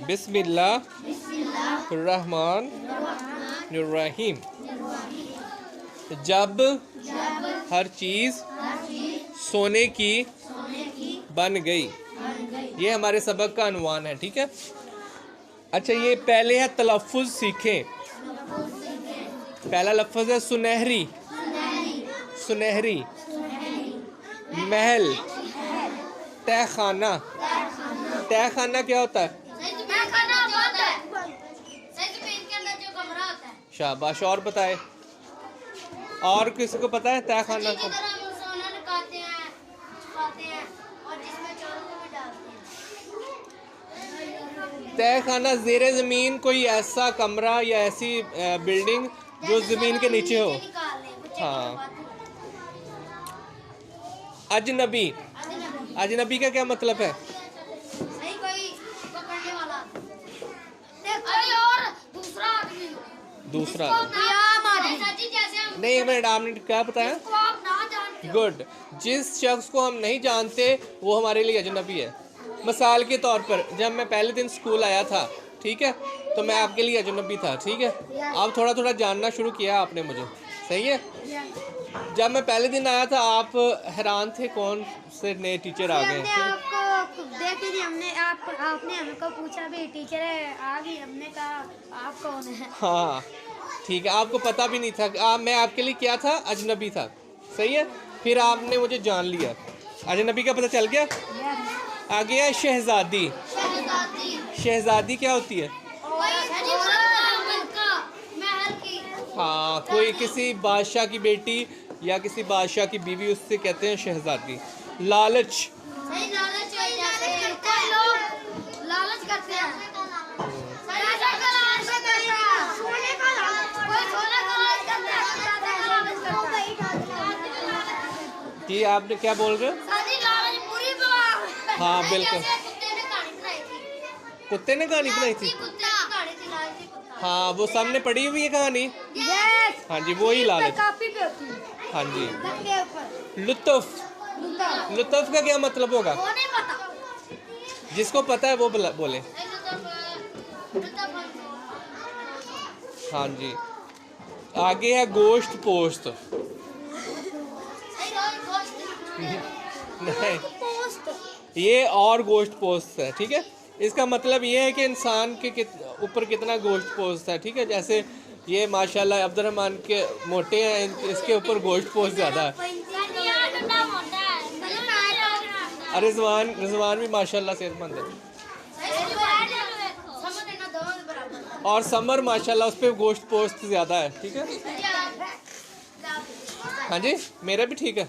बिस्मिल्लाहिर्रहमानिर्रहीम। जब हर चीज़ सोने की बन गई। ये हमारे सबक का अनवान है, ठीक है। अच्छा, ये पहले है तलफ़ुज़ सीखें। पहला लफ्ज़ है सुनहरी। सुनहरी। महल। तहखाना। तहखाना क्या होता है? शाबाश। और बताए, और किसी को पता है तहखाना को? तहखाना ज़ेरे ज़मीन कोई ऐसा कमरा या ऐसी बिल्डिंग जो ज़मीन के नीचे हो। हाँ। अजनबी। अजनबी का क्या मतलब है? दूसरा नहीं, एक मिनट, आपने क्या बताया? गुड। जिस शख्स को हम नहीं जानते वो हमारे लिए अजनबी है। मिसाल के तौर पर, जब मैं पहले दिन स्कूल आया था, ठीक है, तो मैं आपके लिए अजनबी था, ठीक है। अब थोड़ा थोड़ा जानना शुरू किया आपने मुझे, सही है। जब मैं पहले दिन आया था आप हैरान थे कौन से नए टीचर आ गए। आपको देखे नहीं हमने, आपने हमको पूछा भी टीचर है आ गई, हमने कहा आप कौन है। हाँ ठीक है, आपको पता भी नहीं था। मैं आपके लिए क्या था? अजनबी था, सही है। फिर आपने मुझे जान लिया, अजनबी का पता चल गया। आगे है शहजादी। शहजादी क्या होती है? हाँ, कोई किसी बादशाह की बेटी या किसी बादशाह की बीवी, उससे कहते हैं शहजादी। लालच। लालच करते हैं। जी आपने क्या बोल रहे हो? हाँ बिल्कुल, कुत्ते ने कहानी बनाई थी। हाँ, वो सामने पड़ी हुई है कहानी। हाँ जी, वो ही लालच। हाँ जी। लुत्फ। लुत्फ का क्या मतलब होगा? जिसको पता है वो बोले। हाँ जी। आगे है गोश्त पोस्त। नहीं, ये और गोश्त पोस्त है, ठीक है। इसका मतलब ये है कि इंसान के ऊपर कितना गोश्त पोस्त है, ठीक है। जैसे ये माशाल्लाह अब्दुर्रहमान के मोटे हैं, इसके ऊपर गोश्त पोस्त ज़्यादा है। रिजवान भी माशाल्लाह सेहतमंद है। और समर माशाल्लाह उस पर गोश्त पोस्त ज़्यादा है, ठीक है। हाँ जी, मेरा भी ठीक है।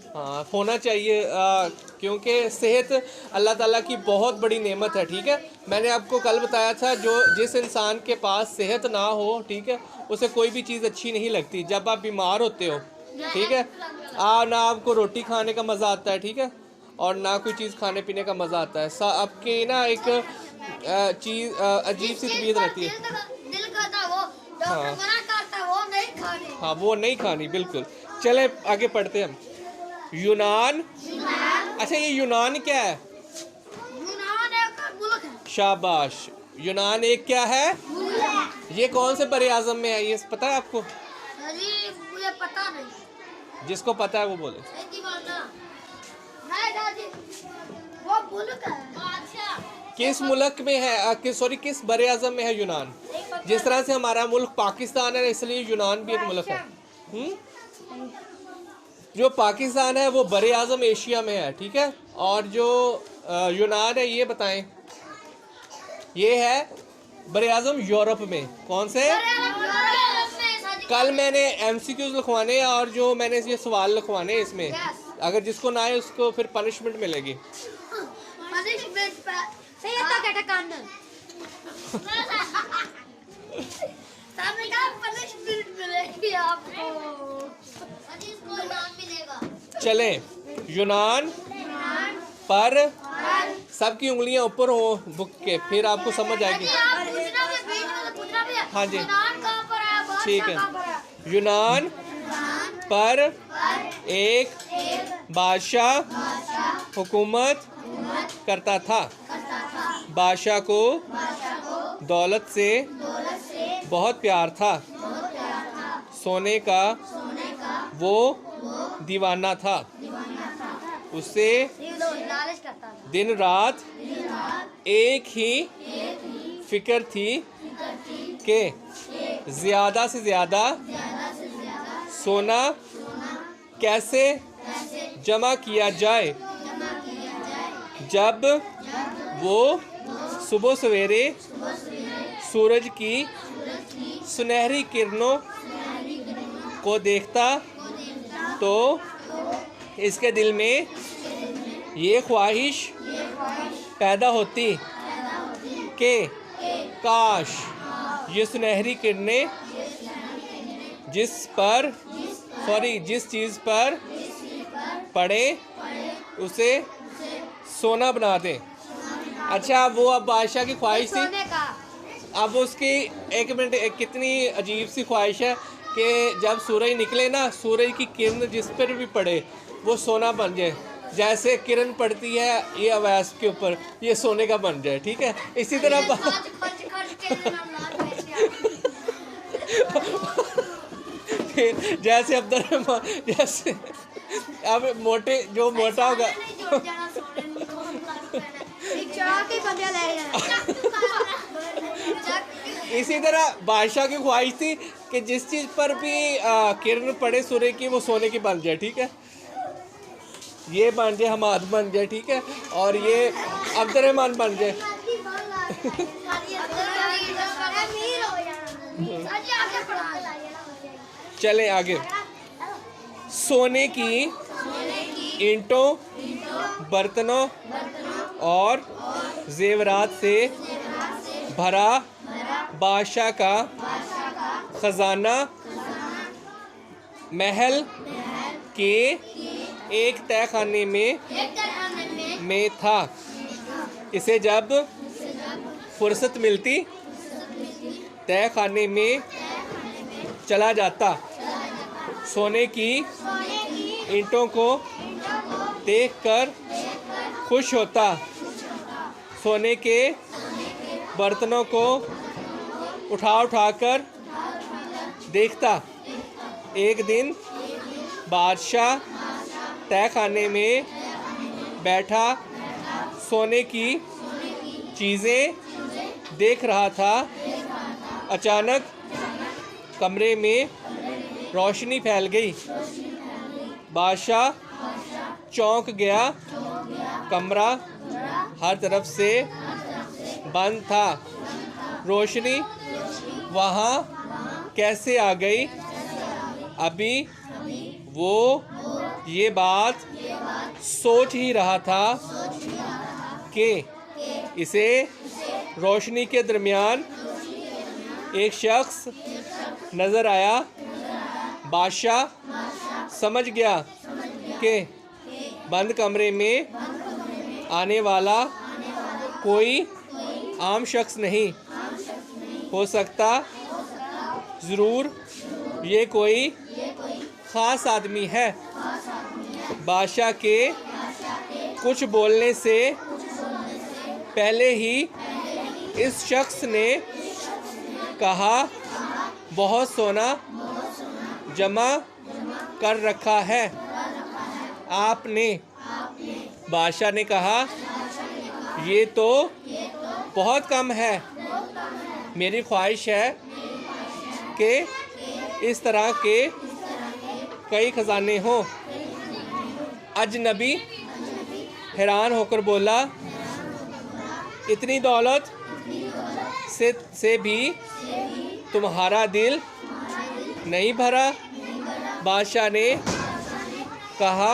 हाँ, होना चाहिए, क्योंकि सेहत अल्लाह ताला की बहुत बड़ी नेमत है, ठीक है। मैंने आपको कल बताया था, जिस इंसान के पास सेहत ना हो, ठीक है, उसे कोई भी चीज़ अच्छी नहीं लगती। जब आप बीमार होते हो, ठीक है, ना आपको रोटी खाने का मज़ा आता है, ठीक है, और ना कोई चीज़ खाने पीने का मज़ा आता है। आपकी ना एक चीज़ अजीब सी तबीयत रहती है। हाँ हाँ, वो नहीं खानी, बिल्कुल। चले आगे पढ़ते हैं हम। यूनान। अच्छा, ये यूनान क्या है? यूनान एक मुल्क है। शाबाश। यूनान एक क्या है? ये कौन से बरे आजम में है, ये पता है आपको? मुझे पता नहीं। जिसको पता है वो बोले। वो मुल्क है। किस मुल्क में है, किस बरे आजम में है यूनान? जिस तरह से हमारा मुल्क पाकिस्तान है, इसलिए यूनान भी एक मुल्क है। जो पाकिस्तान है वो बरे आजम एशिया में है, ठीक है। और जो यूनान है, ये बताएं, ये है बरे आजम यूरोप में। कौन से? कल मैंने MCQs लिखवाने हैं और जो मैंने ये सवाल लिखवाने हैं, इसमें अगर जिसको ना आए उसको फिर पनिशमेंट मिलेगी। चलें, यूनान पर सबकी उंगलियां ऊपर हो बुक के, फिर आपको समझ आएगी। हाँ जी, ठीक है। यूनान पर एक बादशाह हुकूमत करता था। बादशाह को दौलत से बहुत प्यार था। सोने का वो दीवाना था। उसे लालच करता था। दिन रात एक ही फिक्र थी कि ज़्यादा से ज़्यादा सोना कैसे जमा किया जाए। जब वो सुबह सवेरे सूरज की सुनहरी किरणों को देखता तो इसके दिल में ये ख्वाहिश पैदा होती कि काश ये सुनहरी किरणें जिस चीज़ पर पड़े उसे सोना बना दें। अच्छा, वो अब बादशाह की ख्वाहिश थी। सोने का अब उसकी एक मिनट, कितनी अजीब सी ख्वाहिश है कि जब सूरज निकले ना, सूरज की किरण जिस पर भी पड़े वो सोना बन जाए। जैसे किरण पड़ती है ये अवैस के ऊपर, ये सोने का बन जाए। ठीक है, इसी तरह फिर जैसे अब्दुल जैसे अब मोटे जो मोटा होगा इसी तरह बादशाह की ख्वाहिश थी कि जिस चीज़ पर भी किरण पड़े सूर्य की वो सोने की बन जाए। ठीक है, ये बन जाए, हमाद बन जाए। ठीक है, और ये अब्दुर्रहमान बन जाए। चले आगे। सोने की ईंटों, बर्तनों और जेवरात से भरा बादशाह का खजाना महल के एक तहखाने में था। इसे जब फुर्सत मिलती तहखाने में चला जाता। सोने की ईंटों को देखकर खुश होता। सोने के बर्तनों को उठा कर देखता। एक दिन बादशाह तहखाने में बैठा सोने की चीज़ें देख रहा था। अचानक कमरे में रोशनी फैल गई। बादशाह चौंक गया। कमरा हर तरफ से बंद था। रोशनी वहाँ कैसे आ गई? अभी वो ये बात सोच ही रहा था कि इसे रोशनी के दरमियान एक शख्स नज़र आया। बादशाह समझ गया कि बंद कमरे में आने वाला कोई आम शख्स नहीं हो सकता। ज़रूर ये कोई ख़ास आदमी है। बादशाह के कुछ बोलने से पहले ही इस शख्स ने कहा, बहुत सोना जमा कर रखा है आपने। बादशाह ने कहा, ये तो बहुत कम है। मेरी ख्वाहिश है कि इस तरह के कई खजाने हों। अजनबी हैरान होकर बोला, इतनी दौलत से भी तुम्हारा दिल नहीं भरा? बादशाह ने कहा,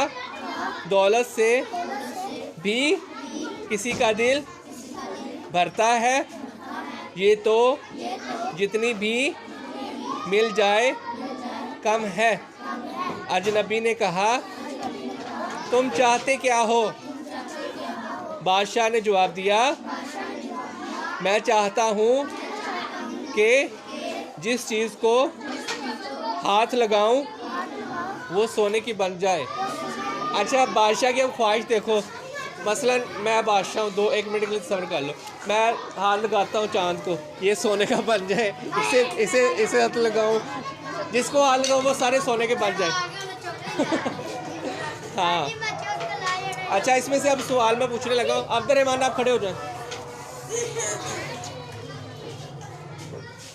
दौलत से भी किसी का दिल भरता है। ये तो जितनी भी मिल जाए कम है। अजनबी ने कहा, तुम चाहते क्या हो? बादशाह ने जवाब दिया, मैं चाहता हूँ कि जिस चीज़ को हाथ लगाऊं वो सोने की बन जाए। अच्छा, बादशाह की अब ख्वाहिश देखो। मसलन मैं बादशाह हूँ, 1 मिनट के लिए सब्र कर लो, मैं हाथ लगाता हूँ चांद को, ये सोने का बन जाए, इसे इसे इसे हाथ लगाऊँ, जिसको हाथ लगाऊँ वो सारे सोने के बन जाए। हाँ अच्छा, इसमें से अब सवाल मैं पूछने लगा हूँ। अब्दुर्रहमान आप खड़े हो जाएं।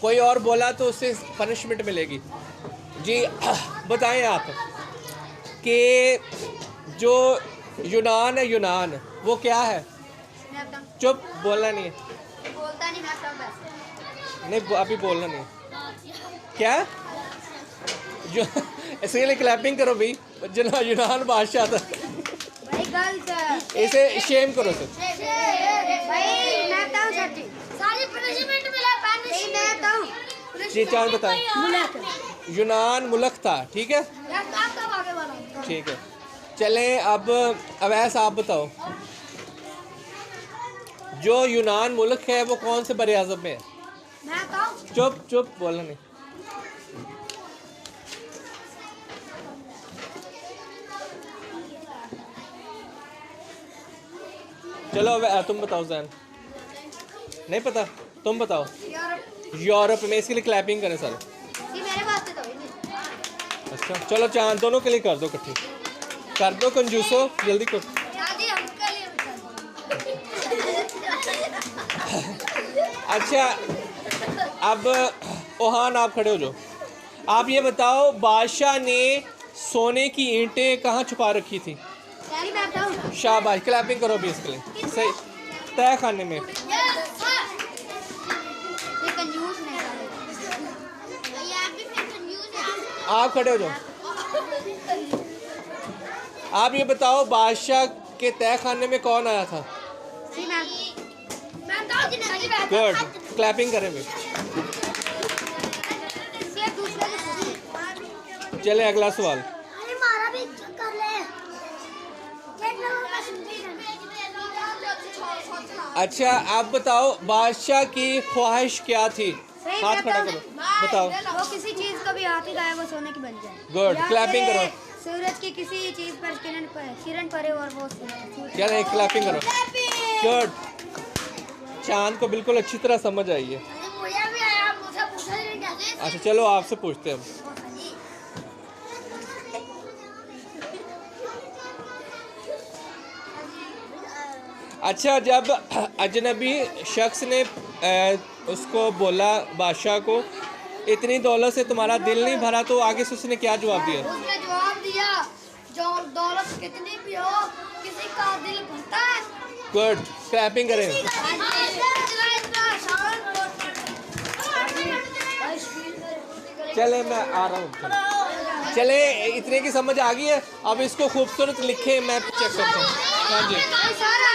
कोई और बोला तो उससे पनिशमेंट मिलेगी। जी बताएं आप कि जो यूनान है, यूनान वो क्या है? चुप, बोलना नहीं है। बोलता नहीं, मैं सब नहीं अभी बोलना नहीं है। क्या जो इसके लिए क्लैपिंग करो भाई, यूनान बादशाह था, भाई गलत है। इसे शेम करो सर। भाई मैं बताऊं सच्ची, सारी पनिशमेंट मिला पानी मैं बताऊं। जी चांद बताएं। मुल्क यूनान मुल्क था, ठीक है यार आप कब आगे वाला ठीक है। चलें अब अवैस आप बताओ, जो यूनान मुल्क है वो कौन से बरे आज़म में है? मैं बताऊं। चुप चुप, बोलना नहीं। चलो अब तुम बताओ जैन। नहीं पता, तुम बताओ। यूरोप में, इसके लिए क्लैपिंग करें सारे। ये मेरे पास तो ही नहीं। अच्छा चलो चांद दोनों के लिए कर दो इकट्ठी, कर दो कंजूसो, जल्दी कर। शादी हमके लिए अच्छा अब ओहान आप खड़े हो जाओ। आप ये बताओ बादशाह ने सोने की ईंटें कहाँ छुपा रखी थी? यानी मैं बताऊं। शाबाश, क्लैपिंग करो भी इसके लिए। सही, तय खाने में। ये कंजूस नहीं है। ये आप भी फिर कंजूस है। आप खड़े हो जाओ। आप ये बताओ बादशाह के तय खाने में कौन आया था? जी मैं बताऊं कि नहीं। गुड, क्लैपिंग करें भी। ये दूसरे को चले अगला सवाल। अरे मारा भी कर ले। अच्छा आप बताओ बादशाह की ख्वाहिश क्या थी? सही हाथ खड़ा करो, बताओ। वो किसी चीज को भी हाथ ही गाया वो सोने की बन जाए। गुड, या क्लैपिंग फिर करो। सूरज की किसी चीज पर किरण पड़े और वो चलो एक क्लैपिंग करो। गुड, चांद को बिल्कुल अच्छी तरह समझ आई है। मुझे भी आया, मुझे पूछा ही नहीं। अच्छा चलो आपसे पूछते हैं हम। अच्छा जब अजनबी शख्स ने उसको बोला बादशाह को, इतनी दौलत से तुम्हारा दिल नहीं भरा, तो आगे से उसने क्या जवाब दिया? उसने जवाब दिया, जो दौलत कितनी भी हो किसी का दिल भरता है। गुड, क्लैपिंग करें। चले मैं आ रहा हूँ। चले इतने की समझ आ गई है, अब इसको खूबसूरत लिखे, मैं चेक करता हूँ। हाँ जी।